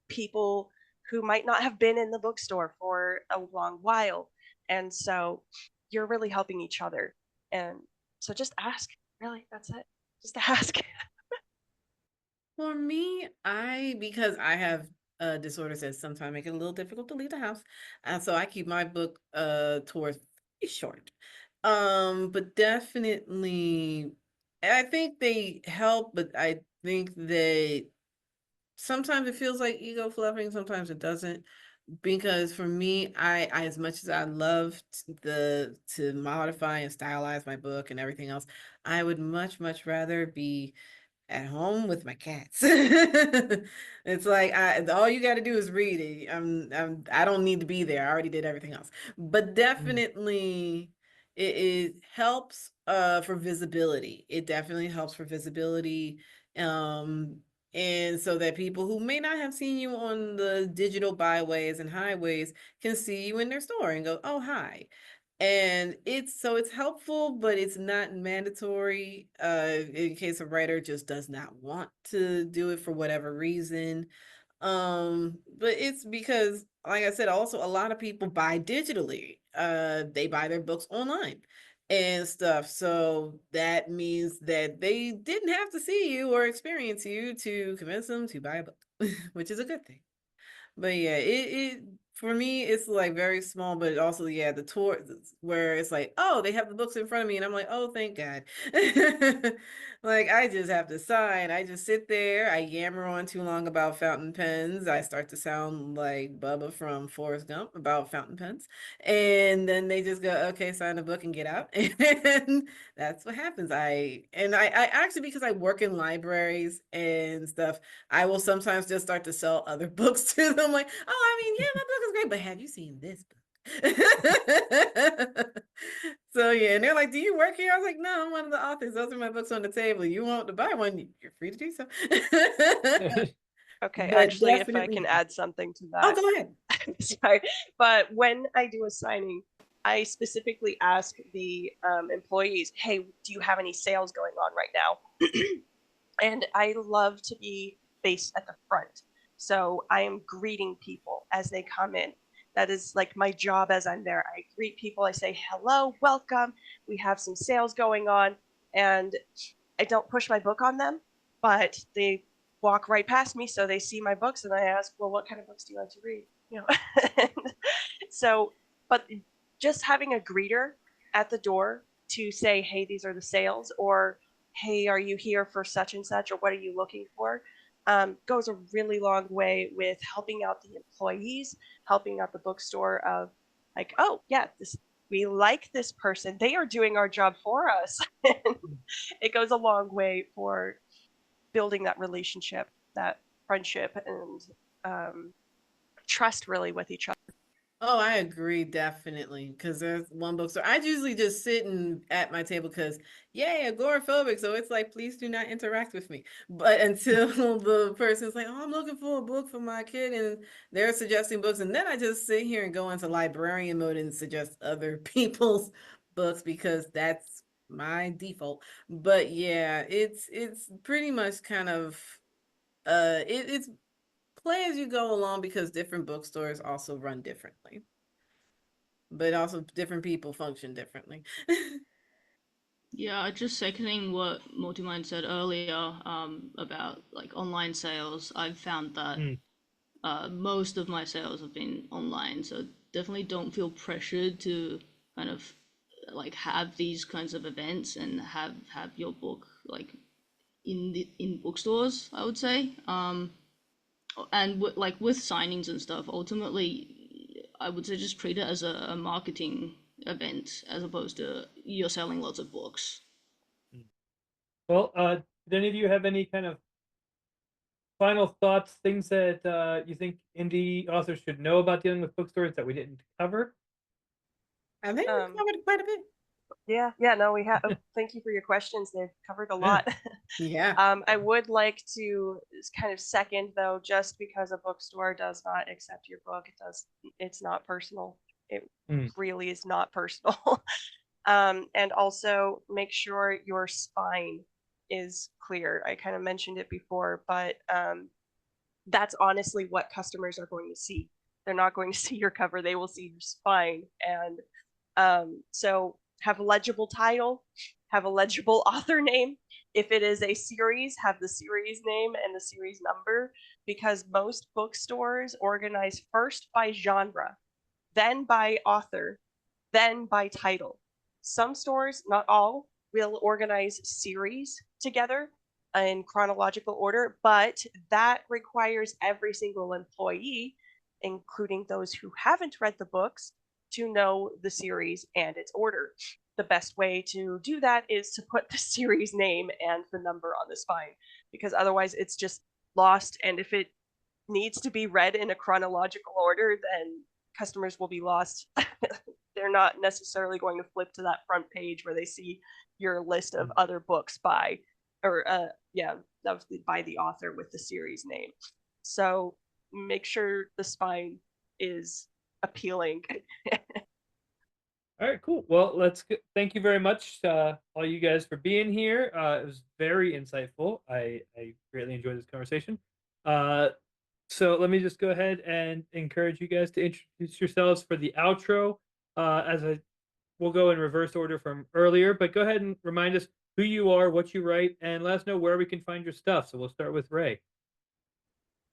people who might not have been in the bookstore for a long while. And so you're really helping each other. And so just ask, really, that's it. Just ask. For me, because I have disorders that sometimes make it a little difficult to leave the house, and so I keep my book tours pretty short. But definitely, I think they help, but I think that sometimes it feels like ego fluffing, sometimes it doesn't. Because for me, I as much as I love to modify and stylize my book and everything else, I would much rather be at home with my cats. It's like all you got to do is read it. I don't need to be there. I already did everything else. But definitely it helps for visibility. It definitely helps for visibility. Um and so that people who may not have seen you on the digital byways and highways can see you in their store and go, "Oh, hi." And it's helpful, but it's not mandatory in case a writer just does not want to do it for whatever reason. But it's because, like I said, also a lot of people buy digitally. They buy their books online and stuff. So that means that they didn't have to see you or experience you to convince them to buy a book, which is a good thing. But yeah, it for me it's like very small, but also yeah, the tour where it's like, oh, they have the books in front of me, and I'm like, oh, thank God. Like I just have to sign. I just sit there. I yammer on too long about fountain pens. I start to sound like Bubba from Forrest Gump about fountain pens, and then they just go, okay, sign the book and get out, and that's what happens. I actually, because I work in libraries and stuff, I will sometimes just start to sell other books to them. Like, oh, I mean, yeah, my book is great, but have you seen this book? So yeah, and they're like, do you work here? I was like, no, I'm one of the authors. Those are my books on the table. You want to buy one, you're free to do so. Okay, But actually, if I definitely. can add something to Oh, that. go ahead. Sorry, but when I do a signing, I specifically ask the employees, hey, do you have any sales going on right now? And I love to be based at the front. So I am greeting people as they come in. That is like my job as I'm there. I greet people. I say, hello, welcome. We have some sales going on. And I don't push my book on them, but they walk right past me. So they see my books, and I ask, well, what kind of books do you like to read? So, but just having a greeter at the door to say, hey, these are the sales, or hey, are you here for such and such, or what are you looking for, goes a really long way with helping out the employees, helping out the bookstore of like, oh yeah, we like this person. They are doing our job for us. And it goes a long way for building that relationship, that friendship, and trust really with each other. Oh, I agree, definitely. Because there's one bookstore. I usually just sit at my table because, yay, agoraphobic. So it's like, please do not interact with me. But until the person's like, oh, I'm looking for a book for my kid, and they're suggesting books, and then I just sit here and go into librarian mode and suggest other people's books because that's my default. But yeah, it's pretty much kind of it's play as you go along because different bookstores also run differently, but also different people function differently. Yeah, just seconding what Multimind said earlier about like online sales. I've found that Mm. most of my sales have been online, so definitely don't feel pressured to kind of like have these kinds of events and have your book like in bookstores, I would say. And like with signings and stuff, ultimately, I would say just treat it as a marketing event as opposed to you're selling lots of books. Well, did any of you have any kind of final thoughts, things that you think indie authors should know about dealing with bookstores that we didn't cover? I think we covered quite a bit. Yeah, no, we have. Thank you for your questions. They've covered a lot. Yeah. I would like to kind of second though, just because a bookstore does not accept your book, it's not personal. It really is not personal. And also make sure your spine is clear. I kind of mentioned it before, but that's honestly what customers are going to see. They're not going to see your cover, they will see your spine. And so have a legible title, have a legible author name. If it is a series, have the series name and the series number, because most bookstores organize first by genre, then by author, then by title. Some stores, not all, will organize series together in chronological order, but that requires every single employee, including those who haven't read the books, to know the series and its order. The best way to do that is to put the series name and the number on the spine, because otherwise it's just lost. And if it needs to be read in a chronological order, then customers will be lost. They're not necessarily going to flip to that front page where they see your list of other books by, or by the author with the series name. So make sure the spine is appealing. All right, cool. Well, thank you very much, all you guys, for being here. It was very insightful. I greatly enjoyed this conversation. So let me just go ahead and encourage you guys to introduce yourselves for the outro. We'll go in reverse order from earlier, but go ahead and remind us who you are, what you write, and let us know where we can find your stuff. So we'll start with Rae.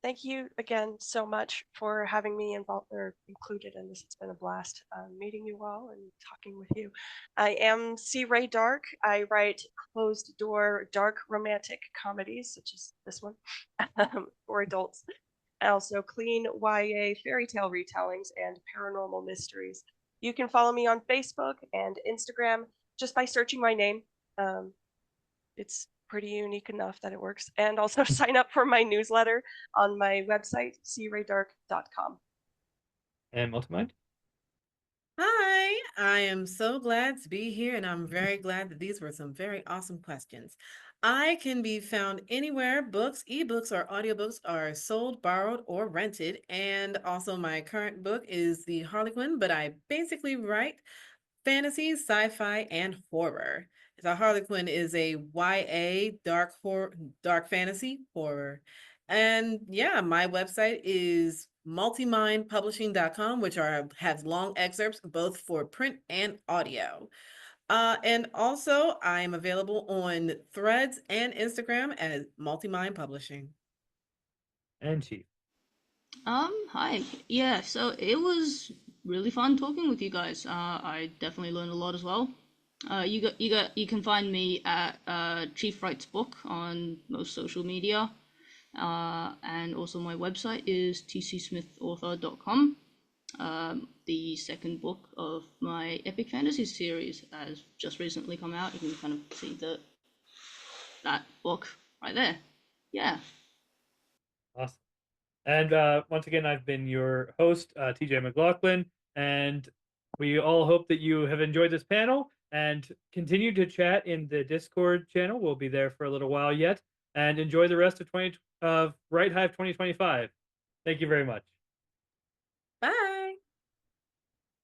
Thank you again so much for having me involved or included in this. It's been a blast meeting you all and talking with you. I am Rae D'Arc. I write closed door dark romantic comedies, such as this one, for adults. I also clean YA fairy tale retellings and paranormal mysteries. You can follow me on Facebook and Instagram just by searching my name. It's pretty unique enough that it works. And also sign up for my newsletter on my website, writehive.bsky.social. And Multimind. Hi, I am so glad to be here, and I'm very glad that these were some very awesome questions. I can be found anywhere books, ebooks, or audiobooks are sold, borrowed, or rented. And also, my current book is The Harlequin, but I basically write fantasy, sci-fi, and horror. The Harlequin is a YA dark fantasy horror. And yeah, my website is multimindpublishing.com, which has long excerpts both for print and audio. And also, I'm available on Threads and Instagram as Multimind Publishing. And Chief. Hi. Yeah, so it was really fun talking with you guys. I definitely learned a lot as well. You can find me at Chief Writes Book on most social media. And also my website is tcsmithauthor.com. The second book of my epic fantasy series has just recently come out. You can kind of see that book right there. Yeah. Awesome. And once again, I've been your host, TJ McLaughlin, and we all hope that you have enjoyed this panel and continue to chat in the Discord channel. We'll be there for a little while yet, and enjoy the rest of Write Hive 2025. Thank you very much. Bye.